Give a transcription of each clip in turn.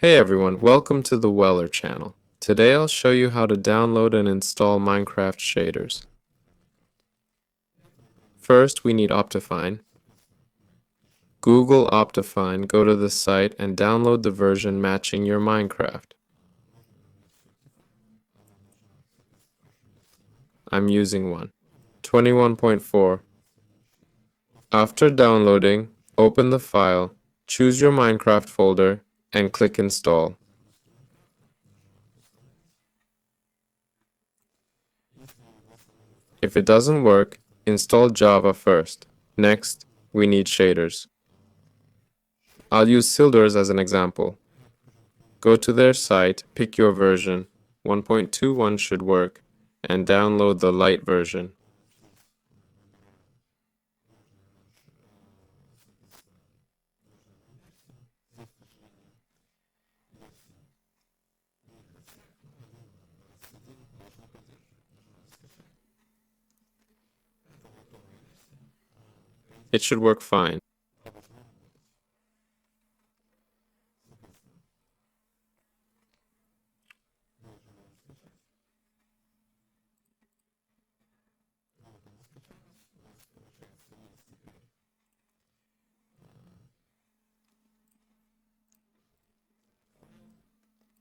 Hey everyone, welcome to the Weller channel. Today I'll show you how to download and install Minecraft shaders. First, we need Optifine. Google Optifine, go to the site and download the version matching your Minecraft. I'm using one. 21.4. After downloading, open the file, choose your Minecraft folder, and click Install. If it doesn't work, install Java first. Next, we need shaders. I'll use Sildur's as an example. Go to their site, pick your version, 1.21 should work, and download the light version. It should work fine.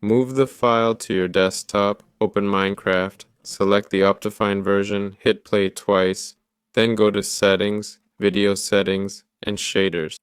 Move the file to your desktop, open Minecraft, select the Optifine version, hit play twice, then go to Settings, Video Settings, and Shaders.